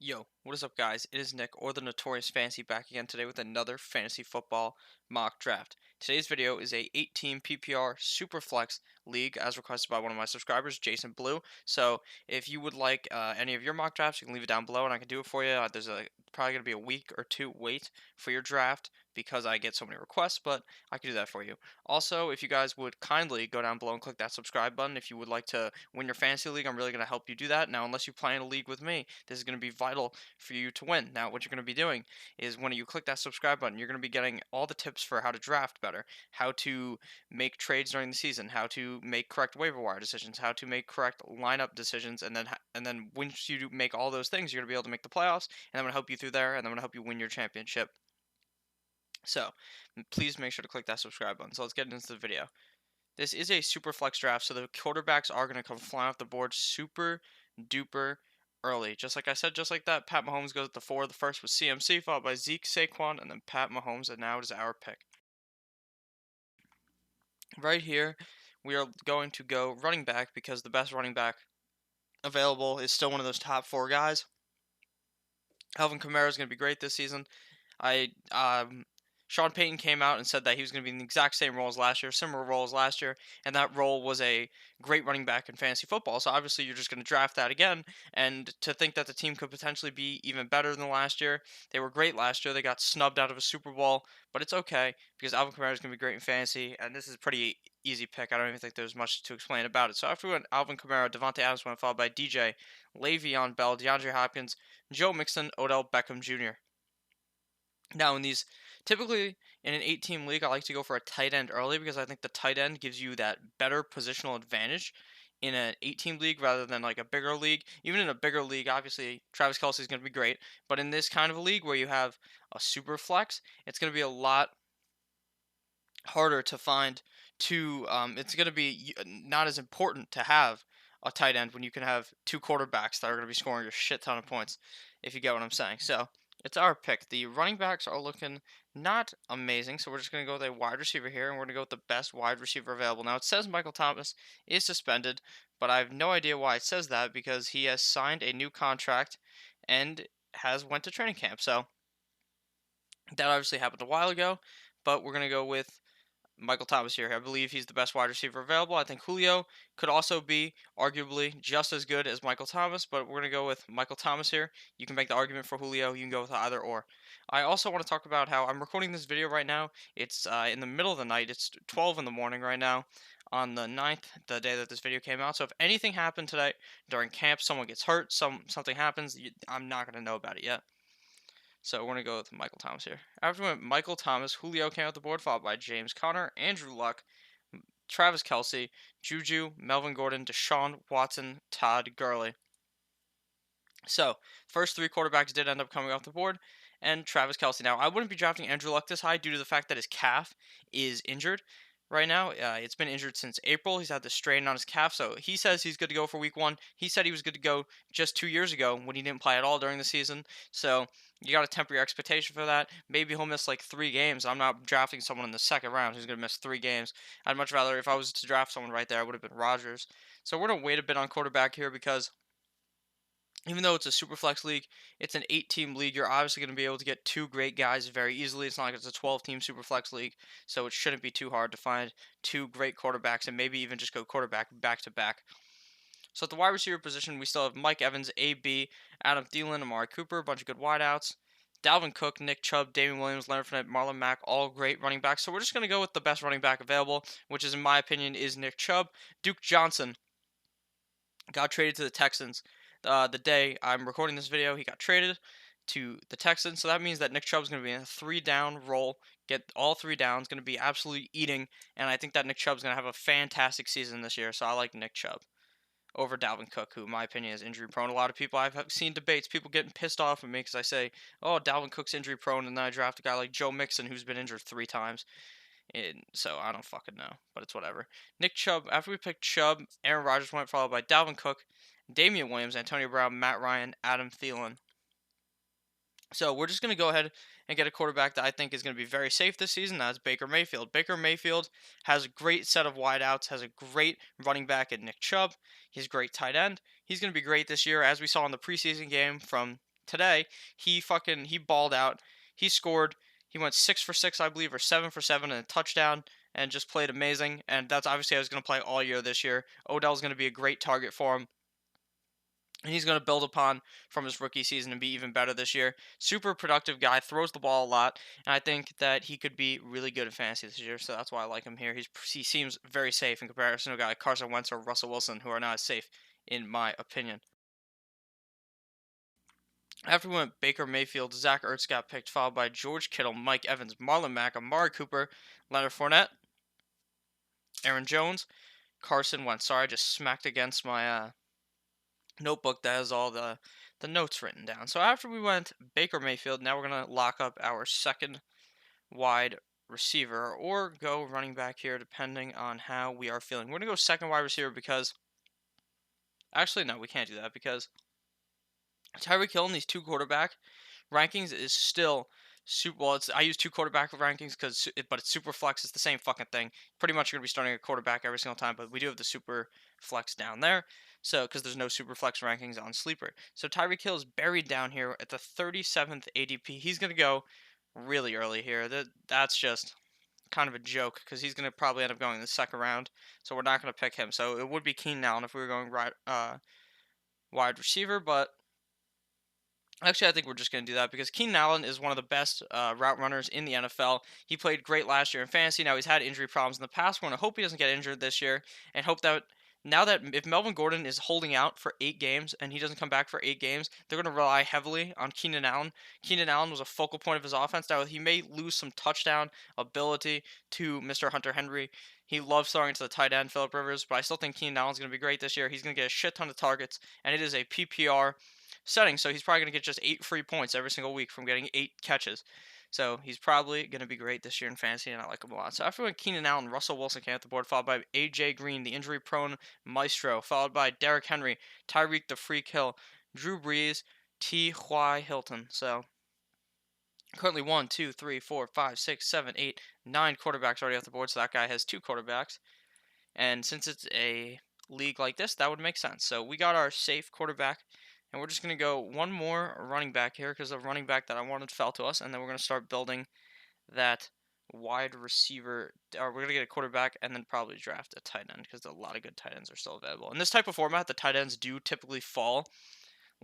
Yo, what is up, guys? It is Nick, or the Notorious Fantasy, back again today with another fantasy football mock draft. Today's video is a 8-team PPR SuperFlex league, as requested by one of my subscribers, Jason Blue. So, if you would like any of your mock drafts, you can leave it down below, and I can do it for you. There's probably gonna be a week or two wait for your draft because I get so many requests, but I can do that for you. Also, if you guys would kindly go down below and click that subscribe button if you would like to win your fantasy league, I'm really going to help you do that. Now, unless you play in a league with me, this is going to be vital for you to win. Now, what you're going to be doing is when you click that subscribe button, you're going to be getting all the tips for how to draft better, how to make trades during the season, how to make correct waiver wire decisions, how to make correct lineup decisions, and then once you make all those things, you're going to be able to make the playoffs, and I'm going to help you through there, and I'm going to help you win your championship. So, please make sure to click that subscribe button. So let's get into the video. This is a super flex draft, so the quarterbacks are going to come flying off the board super duper early. Just like I said, just like that, Pat Mahomes goes at the 4. The first was CMC, followed by Zeke, Saquon, and then Pat Mahomes, and now it is our pick. Right here, we are going to go running back because the best running back available is still one of those top 4 guys. Alvin Kamara is going to be great this season. Sean Payton came out and said that he was going to be in the exact same role as last year, similar role as last year, and that role was a great running back in fantasy football. So obviously you're just going to draft that again, and to think that the team could potentially be even better than last year. They were great last year. They got snubbed out of a Super Bowl, but it's okay because Alvin Kamara is going to be great in fantasy, and this is a pretty easy pick. I don't even think there's much to explain about it. So after we went Alvin Kamara, Devontae Adams went followed by DJ, Le'Veon Bell, DeAndre Hopkins, Joe Mixon, Odell Beckham Jr. Now, typically in an 8-team league, I like to go for a tight end early because I think the tight end gives you that better positional advantage in an 8-team league rather than like a bigger league. Even in a bigger league, obviously Travis Kelce is going to be great, but in this kind of a league where you have a super flex, it's going to be a lot harder to find it's going to be not as important to have a tight end when you can have 2 quarterbacks that are going to be scoring a shit ton of points, if you get what I'm saying. So it's our pick. The running backs are looking not amazing, so we're just going to go with a wide receiver here, and we're going to go with the best wide receiver available. Now, it says Michael Thomas is suspended, but I have no idea why it says that because he has signed a new contract and has went to training camp. So that obviously happened a while ago, but we're going to go with Michael Thomas here. I believe he's the best wide receiver available. I think Julio could also be arguably just as good as Michael Thomas, but we're going to go with Michael Thomas here. You can make the argument for Julio. You can go with either or. I also want to talk about how I'm recording this video right now. It's in the middle of the night. It's 12 in the morning right now on the 9th, the day that this video came out. So if anything happened today during camp, someone gets hurt, something happens, I'm not going to know about it yet. So we're going to go with Michael Thomas here. After we went Michael Thomas, Julio came out the board, followed by James Conner, Andrew Luck, Travis Kelce, Juju, Melvin Gordon, Deshaun Watson, Todd Gurley. So, first 3 quarterbacks did end up coming off the board, and Travis Kelce. Now, I wouldn't be drafting Andrew Luck this high due to the fact that his calf is injured right now. It's been injured since April. He's had the strain on his calf, so he says he's good to go for week 1. He said he was good to go just 2 years ago when he didn't play at all during the season. So, you got to temper your expectation for that. Maybe he'll miss like 3 games. I'm not drafting someone in the second round who's going to miss 3 games. I'd much rather, if I was to draft someone right there, I would have been Rodgers. So, we're going to wait a bit on quarterback here because even though it's a super flex league, it's an 8-team league. You're obviously going to be able to get 2 great guys very easily. It's not like it's a 12-team super flex league, so it shouldn't be too hard to find 2 great quarterbacks and maybe even just go quarterback back to back. So at the wide receiver position, we still have Mike Evans, AB, Adam Thielen, Amari Cooper, a bunch of good wideouts. Dalvin Cook, Nick Chubb, Damian Williams, Leonard Fournette, Marlon Mack, all great running backs. So we're just going to go with the best running back available, which is, in my opinion, is Nick Chubb. Duke Johnson got traded to the Texans. The day I'm recording this video, he got traded to the Texans. So that means that Nick Chubb's going to be in a 3-down role, get all 3 downs, going to be absolutely eating. And I think that Nick Chubb's going to have a fantastic season this year. So I like Nick Chubb over Dalvin Cook, who, in my opinion, is injury prone. A lot of people, I've seen debates, people getting pissed off at me because I say, oh, Dalvin Cook's injury prone, and then I draft a guy like Joe Mixon, who's been injured 3 times. So I don't fucking know, but it's whatever. Nick Chubb, after we picked Chubb, Aaron Rodgers went, followed by Dalvin Cook, Damian Williams, Antonio Brown, Matt Ryan, Adam Thielen. So we're just going to go ahead and get a quarterback that I think is going to be very safe this season. That's Baker Mayfield. Baker Mayfield has a great set of wideouts, has a great running back in Nick Chubb. He's a great tight end. He's going to be great this year, as we saw in the preseason game from today he balled out. He scored. He went 6 for 6, I believe, or 7 for 7 and a touchdown, and just played amazing. And that's obviously how he's going to play all year this year. Odell's going to be a great target for him. And he's going to build upon from his rookie season and be even better this year. Super productive guy, throws the ball a lot, and I think that he could be really good in fantasy this year. So that's why I like him here. He seems very safe in comparison to a guy like Carson Wentz or Russell Wilson, who are not as safe in my opinion. After we went Baker Mayfield, Zach Ertz got picked, followed by George Kittle, Mike Evans, Marlon Mack, Amari Cooper, Leonard Fournette, Aaron Jones, Carson Wentz. Sorry, I just smacked against my notebook that has all the notes written down. So after we went Baker Mayfield, now we're gonna lock up our second wide receiver or go running back here, depending on how we are feeling. We're gonna go second wide receiver because actually no, we can't do that because Tyreek Hill in these two quarterback rankings is still super. Well, I use two quarterback rankings but it's SuperFlex. It's the same fucking thing. Pretty much you're gonna be starting a quarterback every single time, but we do have the SuperFlex down there. So because there's no SuperFlex rankings on Sleeper, so Tyreek Hill is buried down here at the 37th ADP. He's gonna go really early here. That's just kind of a joke because he's gonna probably end up going in the second round. So we're not gonna pick him. So it would be Keenan Allen if we were going right wide receiver, but actually, I think we're just going to do that because Keenan Allen is one of the best route runners in the NFL. He played great last year in fantasy. Now he's had injury problems in the past. We're going to hope he doesn't get injured this year and hope that now that if Melvin Gordon is holding out for 8 games and he doesn't come back for 8 games, they're going to rely heavily on Keenan Allen. Keenan Allen was a focal point of his offense. Now he may lose some touchdown ability to Mr. Hunter Henry. He loves throwing to the tight end, Philip Rivers, but I still think Keenan Allen's going to be great this year. He's going to get a shit ton of targets, and it is a PPR setting, so he's probably going to get just 8 free points every single week from getting 8 catches. So he's probably going to be great this year in fantasy, and I like him a lot. So after we went Keenan Allen, Russell Wilson came at the board, followed by A.J. Green, the injury-prone maestro, followed by Derrick Henry, Tyreek the Freak Hill, Drew Brees, T.Y. Hilton. So currently 1, 2, 3, 4, 5, 6, 7, 8, 9 quarterbacks already off the board, so that guy has 2 quarterbacks. And since it's a league like this, that would make sense. So we got our safe quarterback. And we're just going to go one more running back here because the running back that I wanted fell to us. And then we're going to start building that wide receiver. Or we're going to get a quarterback and then probably draft a tight end because a lot of good tight ends are still available. In this type of format, the tight ends do typically fall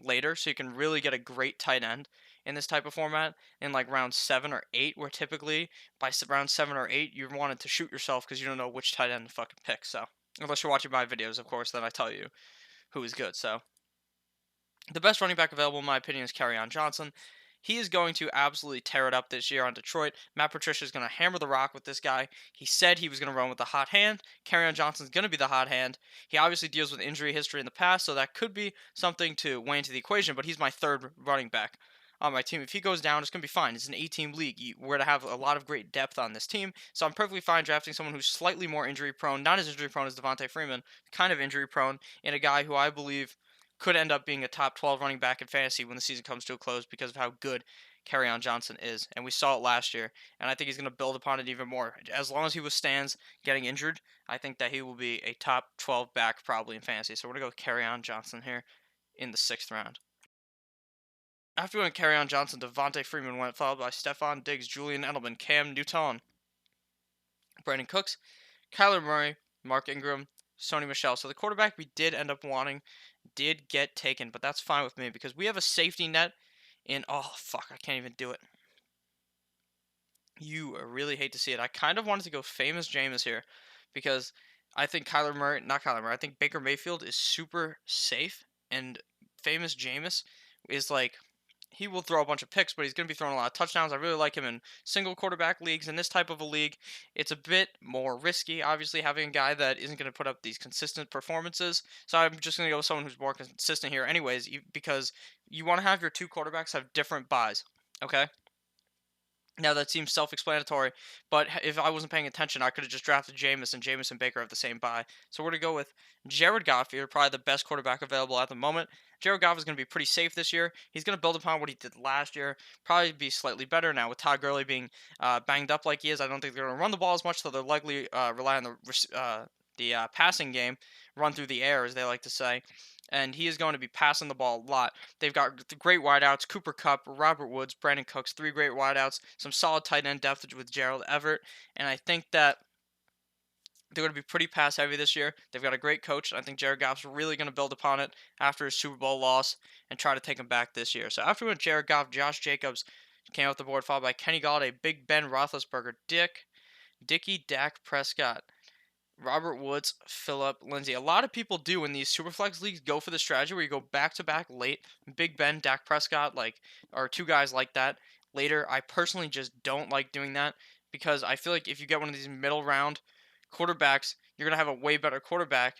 later. So you can really get a great tight end in this type of format in like round 7 or 8. Where typically by round 7 or 8, you wanted to shoot yourself because you don't know which tight end to fucking pick. So unless you're watching my videos, of course, then I tell you who is good. So the best running back available, in my opinion, is Kerryon Johnson. He is going to absolutely tear it up this year on Detroit. Matt Patricia is going to hammer the rock with this guy. He said he was going to run with the hot hand. Kerryon Johnson's going to be the hot hand. He obviously deals with injury history in the past, so that could be something to weigh into the equation, but he's my third running back on my team. If he goes down, it's going to be fine. It's an 8-team league. We're going to have a lot of great depth on this team, so I'm perfectly fine drafting someone who's slightly more injury prone, not as injury prone as Devontae Freeman, kind of injury prone, and a guy who I believe could end up being a top 12 running back in fantasy when the season comes to a close because of how good Kerryon Johnson is. And we saw it last year, and I think he's going to build upon it even more. As long as he withstands getting injured, I think that he will be a top 12 back probably in fantasy. So we're going to go with Kerryon Johnson here in the 6th round. After we went Kerryon Johnson, Devontae Freeman went, followed by Stephon Diggs, Julian Edelman, Cam Newton, Brandon Cooks, Kyler Murray, Mark Ingram, Sony Michel. So the quarterback we did end up wanting did get taken, but that's fine with me because we have a safety net in. Oh, fuck, I can't even do it. You really hate to see it. I kind of wanted to go famous Jameis here because I think not Kyler Murray, I think Baker Mayfield is super safe, and famous Jameis is like, he will throw a bunch of picks, but he's going to be throwing a lot of touchdowns. I really like him in single quarterback leagues. In this type of a league, it's a bit more risky, obviously, having a guy that isn't going to put up these consistent performances. So I'm just going to go with someone who's more consistent here anyways, because you want to have your two quarterbacks have different buys, okay? Now that seems self-explanatory, but if I wasn't paying attention, I could have just drafted Jameis, and Jameis and Baker have the same bye. So we're going to go with Jared Goff here, probably the best quarterback available at the moment. Jared Goff is going to be pretty safe this year. He's going to build upon what he did last year, probably be slightly better now with Todd Gurley being banged up like he is. I don't think they're going to run the ball as much, so they'll likely rely on the passing game, run through the air, as they like to say. and he is going to be passing the ball a lot. They've got great wideouts: Cooper Cup, Robert Woods, Brandon Cooks, three great wideouts, some solid tight end depth with Gerald Everett, and I think that they're going to be pretty pass heavy this year. They've got a great coach. I think Jared Goff's really going to build upon it after his Super Bowl loss and try to take him back this year. So after we went Jared Goff, Josh Jacobs came off the board, followed by Kenny Galladay, Big Ben Roethlisberger, Dickie, Dak Prescott, Robert Woods, Philip Lindsay. A lot of people do in these Superflex leagues go for the strategy where you go back to back late. Big Ben, Dak Prescott, are two guys like that later. I personally just don't like doing that because I feel like if you get one of these middle round quarterbacks, you're gonna have a way better quarterback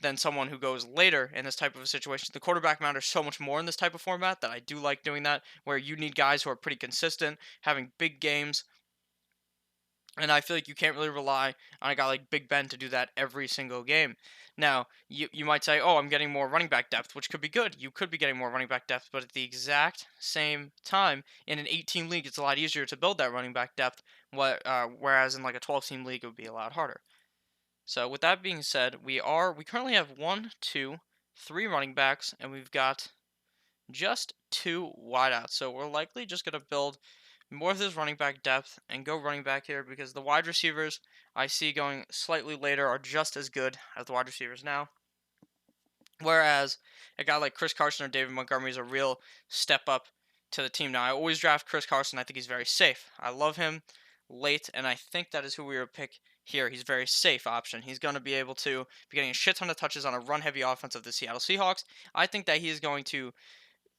than someone who goes later in this type of a situation. The quarterback matters so much more in this type of format that I do like doing that, where you need guys who are pretty consistent, having big games, and I feel like you can't really rely on a guy like Big Ben to do that every single game. Now, you might say, oh, I'm getting more running back depth, which could be good. You could be getting more running back depth, but at the exact same time, in an 8-team league, it's a lot easier to build that running back depth, whereas in like a 12-team league, it would be a lot harder. So with that being said, we currently have one, two, three running backs, and we've got just two wideouts. So we're likely just going to build more of this running back depth and go running back here because the wide receivers I see going slightly later are just as good as the wide receivers now. Whereas a guy like Chris Carson or David Montgomery is a real step up to the team. Now, I always draft Chris Carson. I think he's very safe. I love him late, and I think that is who we would pick here. He's a very safe option. He's going to be able to be getting a shit ton of touches on a run-heavy offense of the Seattle Seahawks. I think that he is going to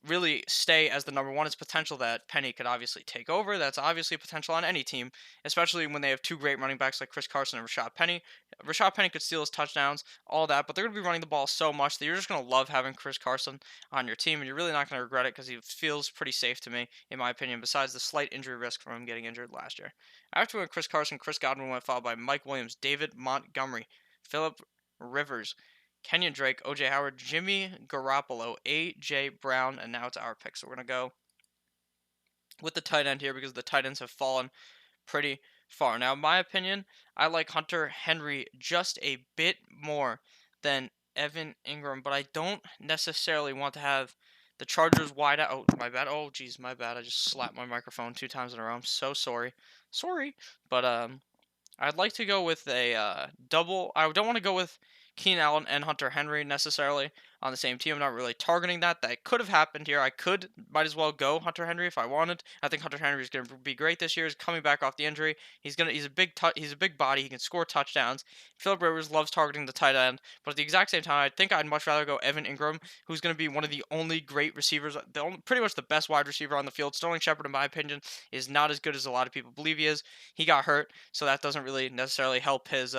really stay as the number one. It's potential that Penny could obviously take over. That's obviously a potential on any team, especially when they have two great running backs like Chris Carson and Rashad Penny. Rashad Penny could steal his touchdowns, all that, but they're going to be running the ball so much that you're just going to love having Chris Carson on your team, and you're really not going to regret it because he feels pretty safe to me, in my opinion, besides the slight injury risk from him getting injured last year. After we went Chris Carson, Chris Godwin went followed by Mike Williams, David Montgomery, Philip Rivers, Kenyon Drake, OJ Howard, Jimmy Garoppolo, AJ Brown, and now it's our pick. So we're going to go with the tight end here because the tight ends have fallen pretty far. Now, in my opinion, I like Hunter Henry just a bit more than Evan Ingram, but I don't necessarily want to have the Chargers wide out. Oh, my bad. Oh, geez, my bad. I just slapped my microphone 2 times in a row. I'm so sorry. Sorry. But I'd like to go with a double. I don't want to go with Keenan Allen and Hunter Henry necessarily on the same team. I'm not really targeting that. That could have happened here. Might as well go Hunter Henry if I wanted. I think Hunter Henry is going to be great this year. He's coming back off the injury. He's a big body. He can score touchdowns. Philip Rivers loves targeting the tight end, but at the exact same time, I think I'd much rather go Evan Ingram, who's going to be one of the only great receivers, pretty much the best wide receiver on the field. Sterling Shepard, in my opinion, is not as good as a lot of people believe he is. He got hurt, so that doesn't really necessarily help his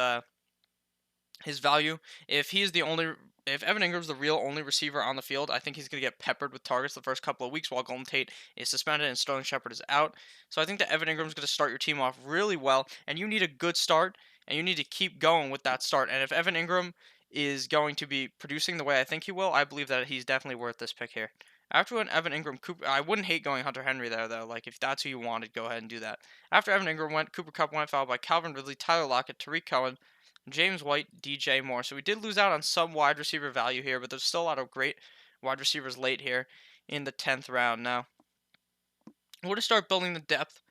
value. If Evan Ingram's the real only receiver on the field, I think he's going to get peppered with targets the first couple of weeks while Golden Tate is suspended and Sterling Shepard is out. So I think that Evan Ingram's going to start your team off really well, and you need a good start, and you need to keep going with that start. And if Evan Ingram is going to be producing the way I think he will, I believe that he's definitely worth this pick here. After an Evan Ingram, I wouldn't hate going Hunter Henry there, though. Like, if that's who you wanted, go ahead and do that. After Evan Ingram went, Cooper Kupp went, followed by Calvin Ridley, Tyler Lockett, Tariq Cohen, James White, DJ Moore. So we did lose out on some wide receiver value here, but there's still a lot of great wide receivers late here in the 10th round. Now, we're going to start building the depth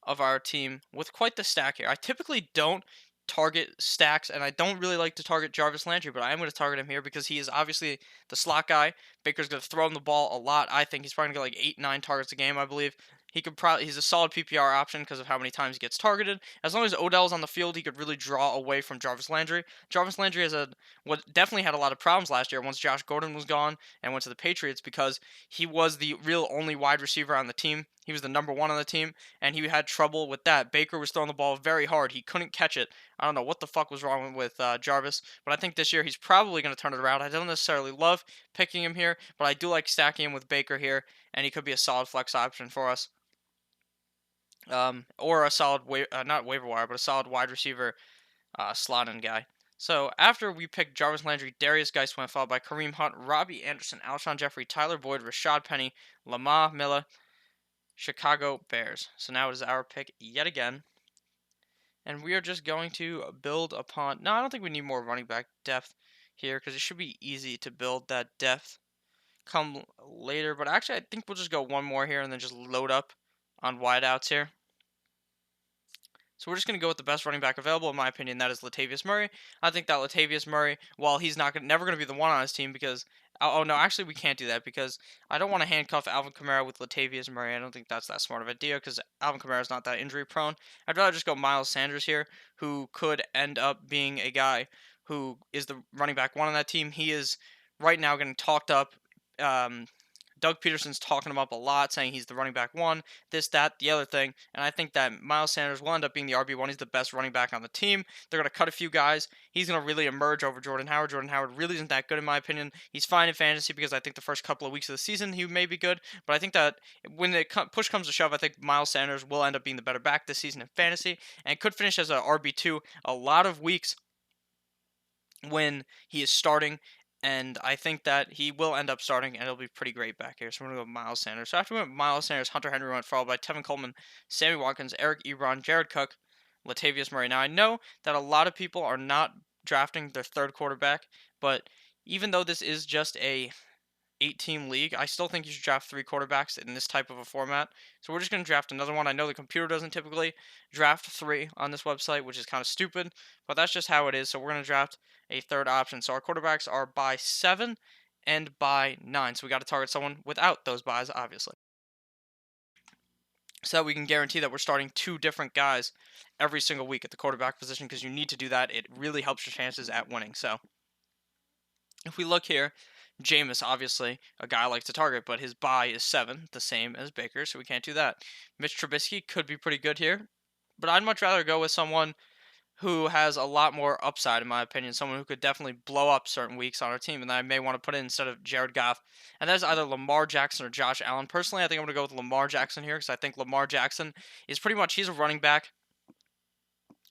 of our team with quite the stack here. I typically don't target stacks, and I don't really like to target Jarvis Landry, but I am going to target him here because he is obviously the slot guy. Baker's going to throw him the ball a lot. I think he's probably going to get like 8, 9 targets a game, I believe. He's a solid PPR option because of how many times he gets targeted. As long as Odell's on the field, he could really draw away from Jarvis Landry. Jarvis Landry definitely had a lot of problems last year once Josh Gordon was gone and went to the Patriots because he was the real only wide receiver on the team. He was the number one on the team, and he had trouble with that. Baker was throwing the ball very hard. He couldn't catch it. I don't know what the fuck was wrong with Jarvis, but I think this year he's probably going to turn it around. I don't necessarily love picking him here, but I do like stacking him with Baker here, and he could be a solid flex option for us. Or a solid, not waiver wire, but a solid wide receiver slot-in guy. So after we picked Jarvis Landry, Darius Geis went followed by Kareem Hunt, Robbie Anderson, Alshon Jeffrey, Tyler Boyd, Rashad Penny, Lamar Miller, Chicago Bears. So now it is our pick yet again. And we are just going to build upon... No, I don't think we need more running back depth here because it should be easy to build that depth come later. But actually, I think we'll just go one more here and then just load up on wideouts here. So we're just going to go with the best running back available, in my opinion. That is Latavius Murray. I think that Latavius Murray, while he's never going to be the one on his team, because oh no, actually we can't do that because I don't want to handcuff Alvin Kamara with Latavius Murray. I don't think that's that smart of an idea because Alvin Kamara is not that injury prone. I'd rather just go Miles Sanders here, who could end up being a guy who is the running back one on that team. He is right now getting talked up. Doug Peterson's talking him up a lot, saying he's the running back one, this, that, the other thing. And I think that Miles Sanders will end up being the RB1. He's the best running back on the team. They're going to cut a few guys. He's going to really emerge over Jordan Howard. Jordan Howard really isn't that good, in my opinion. He's fine in fantasy because I think the first couple of weeks of the season he may be good. But I think that when the push comes to shove, I think Miles Sanders will end up being the better back this season in fantasy and could finish as a RB2 a lot of weeks when he is starting, and I think that he will end up starting, and it'll be pretty great back here. So we're going to go Miles Sanders. So after we went Miles Sanders, Hunter Henry went followed by Tevin Coleman, Sammy Watkins, Eric Ebron, Jared Cook, Latavius Murray. Now, I know that a lot of people are not drafting their third quarterback, but even though this is just a 8-team league, I still think you should draft 3 quarterbacks in this type of a format. So we're just going to draft another one. I know the computer doesn't typically draft 3 on this website, which is kind of stupid, but that's just how it is. So we're going to draft a third option. So our quarterbacks are by 7 and by 9. So we got to target someone without those buys, obviously. So that we can guarantee that we're starting 2 different guys every single week at the quarterback position because you need to do that. It really helps your chances at winning. So if we look here, Jameis, obviously, a guy I like to target, but his buy is 7, the same as Baker, so we can't do that. Mitch Trubisky could be pretty good here, but I'd much rather go with someone who has a lot more upside, in my opinion, someone who could definitely blow up certain weeks on our team, and that I may want to put in instead of Jared Goff. And that is either Lamar Jackson or Josh Allen. Personally, I think I'm going to go with Lamar Jackson here because I think Lamar Jackson is pretty much, he's a running back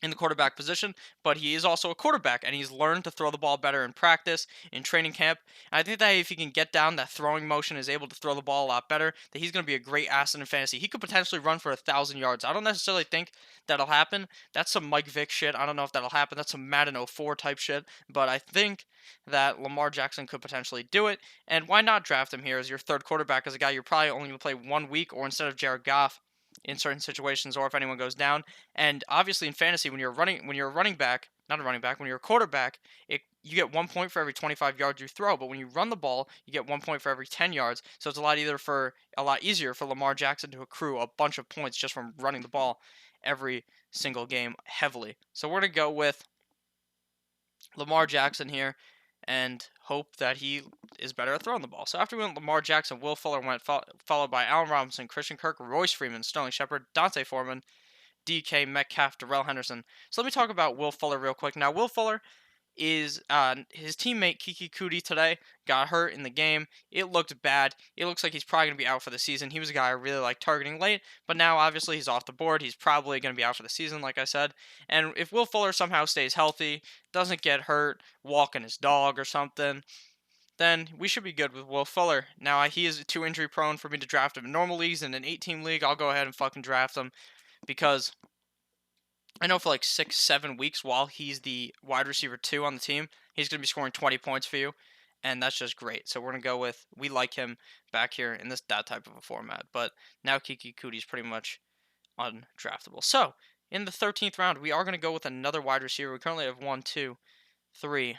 in the quarterback position, but he is also a quarterback, and he's learned to throw the ball better in practice, in training camp. And I think that if he can get down that throwing motion, is able to throw the ball a lot better, that he's going to be a great asset in fantasy. He could potentially run for 1,000 yards. I don't necessarily think that'll happen. That's some Mike Vick shit. I don't know if that'll happen. That's some Madden 04 type shit. But I think that Lamar Jackson could potentially do it. And why not draft him here as your third quarterback, as a guy you're probably only going to play 1 week, or instead of Jared Goff in certain situations, or if anyone goes down. And obviously in fantasy, when you're a running back, not a running back, when you're a quarterback, you get 1 point for every 25 yards you throw. But when you run the ball, you get 1 point for every 10 yards. So it's a lot easier for Lamar Jackson to accrue a bunch of points just from running the ball every single game heavily. So we're gonna go with Lamar Jackson here and hope that he is better at throwing the ball. So after we went Lamar Jackson, Will Fuller went followed by Allen Robinson, Christian Kirk, Royce Freeman, Sterling Shepard, Dante Foreman, DK Metcalf, Darrell Henderson. So let me talk about Will Fuller real quick. Now, Will Fuller is his teammate Kiki Kuti today got hurt in the game. It looked bad. It looks like he's probably going to be out for the season. He was a guy I really like targeting late, but now obviously he's off the board. He's probably going to be out for the season, like I said. And if Will Fuller somehow stays healthy, doesn't get hurt, walking his dog or something, then we should be good with Will Fuller. Now, he is too injury prone for me to draft him in normal leagues. In an 8-team league, I'll go ahead and fucking draft him because I know for like 6, 7 weeks while he's the wide receiver 2 on the team, he's going to be scoring 20 points for you, and that's just great. So we're going to go with, we like him back here in that type of a format. But now Kiki Kuti is pretty much undraftable. So in the 13th round, we are going to go with another wide receiver. We currently have 1, 2, 3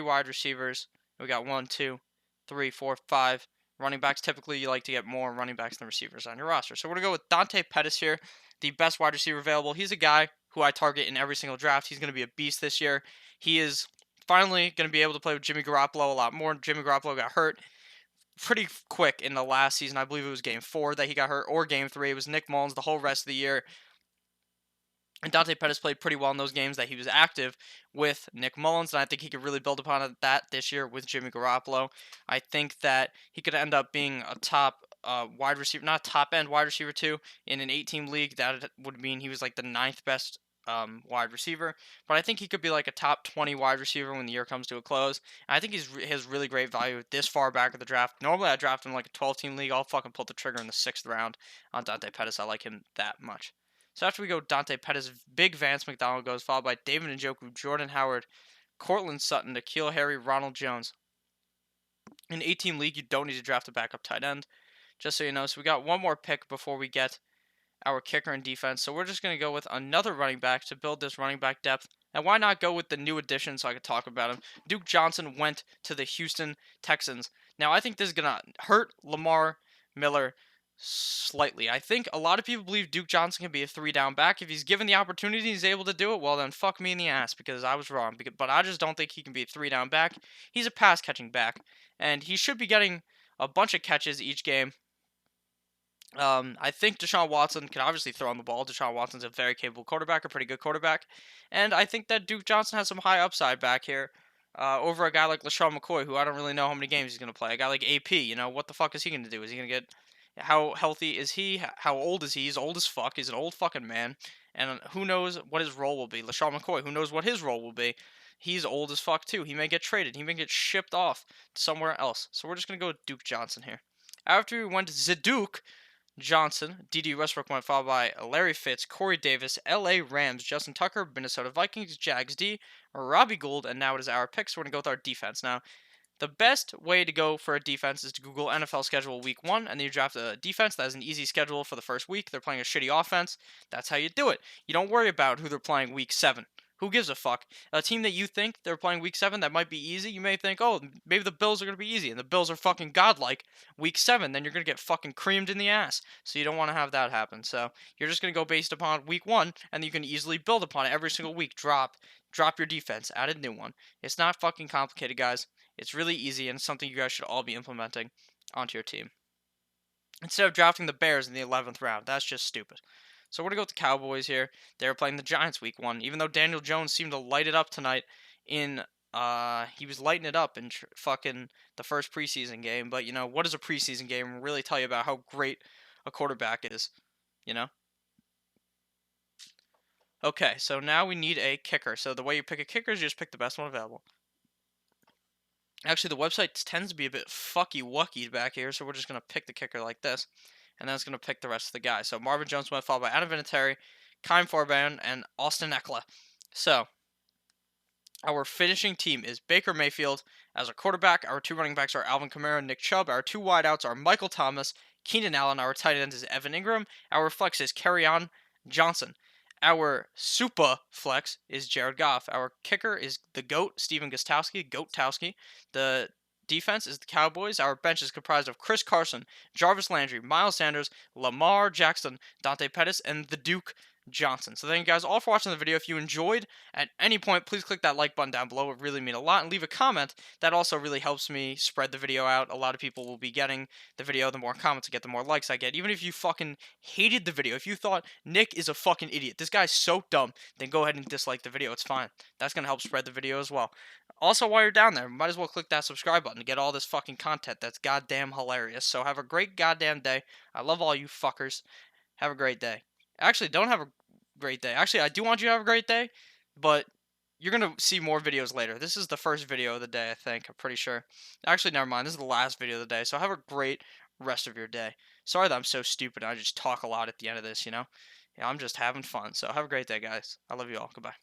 wide receivers. We got 1, 2, 3, 4, 5 running backs. Typically, you like to get more running backs than receivers on your roster. So we're going to go with Dante Pettis here, the best wide receiver available. He's a guy who I target in every single draft. He's going to be a beast this year. He is finally going to be able to play with Jimmy Garoppolo a lot more. Jimmy Garoppolo got hurt pretty quick in the last season. I believe it was game 4 that he got hurt, or game 3. It was Nick Mullins the whole rest of the year. And Dante Pettis played pretty well in those games that he was active with Nick Mullins, and I think he could really build upon that this year with Jimmy Garoppolo. I think that he could end up being a top wide receiver, not top end wide receiver too, in an 8-team league. That would mean he was like the 9th best wide receiver. But I think he could be like a top 20 wide receiver when the year comes to a close. And I think he has really great value this far back of the draft. Normally I draft him like a 12-team league. I'll fucking pull the trigger in the 6th round on Dante Pettis. I like him that much. So after we go Dante Pettis, big Vance McDonald goes, followed by David Njoku, Jordan Howard, Cortland Sutton, N'Keal Harry, Ronald Jones. In 18 league, you don't need to draft a backup tight end, just so you know. So we got one more pick before we get our kicker and defense. So we're just going to go with another running back to build this running back depth. And why not go with the new addition so I could talk about him? Duke Johnson went to the Houston Texans. Now, I think this is going to hurt Lamar Miller slightly. I think a lot of people believe Duke Johnson can be a 3-down back. If he's given the opportunity, he's able to do it, well, then fuck me in the ass because I was wrong. But I just don't think he can be a 3-down back. He's a pass-catching back, and he should be getting a bunch of catches each game. I think Deshaun Watson can obviously throw on the ball. Deshaun Watson's a very capable quarterback, a pretty good quarterback. And I think that Duke Johnson has some high upside back here over a guy like LaShawn McCoy, who I don't really know how many games he's going to play. A guy like AP, what the fuck is he going to do? Is he going to get... How healthy is he? How old is he? He's old as fuck. He's an old fucking man. And who knows what his role will be. LaShawn McCoy, who knows what his role will be. He's old as fuck, too. He may get traded. He may get shipped off somewhere else. So we're just going to go with Duke Johnson here. After we went to Zeduk Johnson, D.D. Westbrook went followed by Larry Fitz, Corey Davis, L.A. Rams, Justin Tucker, Minnesota Vikings, Jags D, Robbie Gould, and now it is our pick, so we're going to go with our defense. Now, the best way to go for a defense is to Google NFL schedule week 1, and then you draft a defense that has an easy schedule for the first week. They're playing a shitty offense. That's how you do it. You don't worry about who they're playing week 7. Who gives a fuck? A team that you think they're playing week 7 that might be easy, you may think, oh, maybe the Bills are going to be easy, and the Bills are fucking godlike week 7, then you're going to get fucking creamed in the ass. So you don't want to have that happen. So you're just going to go based upon week 1, and you can easily build upon it every single week. Drop your defense, add a new one. It's not fucking complicated, guys. It's really easy, and it's something you guys should all be implementing onto your team. Instead of drafting the Bears in the 11th round, that's just stupid. So we're going to go with the Cowboys here. They were playing the Giants week 1, even though Daniel Jones seemed to light it up tonight in he was lighting it up in fucking the first preseason game. But, what does a preseason game really tell you about how great a quarterback is, Okay, so now we need a kicker. So the way you pick a kicker is you just pick the best one available. Actually, the website tends to be a bit fucky-wucky back here, so we're just going to pick the kicker like this. And then it's going to pick the rest of the guys. So Marvin Jones went followed by Adam Vinatieri, Kyle Forban, and Austin Eckler. So our finishing team is Baker Mayfield as a quarterback. Our 2 running backs are Alvin Kamara and Nick Chubb. Our 2 wideouts are Michael Thomas, Keenan Allen. Our tight end is Evan Ingram. Our flex is Kerryon Johnson. Our SuperFlex is Jared Goff. Our kicker is the GOAT, Steven Gostkowski. The defense is the Cowboys. Our bench is comprised of Chris Carson, Jarvis Landry, Miles Sanders, Lamar Jackson, Dante Pettis, and the Duke Johnson. So thank you guys all for watching the video. If you enjoyed at any point, please click that like button down below. It really means a lot. And leave a comment. That also really helps me spread the video out. A lot of people will be getting the video. The more comments I get, the more likes I get. Even if you fucking hated the video, if you thought Nick is a fucking idiot, this guy's so dumb, then go ahead and dislike the video. It's fine. That's going to help spread the video as well. Also, while you're down there, might as well click that subscribe button to get all this fucking content that's goddamn hilarious. So have a great goddamn day. I love all you fuckers. Have a great day. Actually, don't have a great day. Actually, I do want you to have a great day, but you're going to see more videos later. This is the first video of the day, I think. I'm pretty sure. Actually, never mind. This is the last video of the day, so have a great rest of your day. Sorry that I'm so stupid. I just talk a lot at the end of this, Yeah, I'm just having fun. So have a great day, guys. I love you all. Goodbye.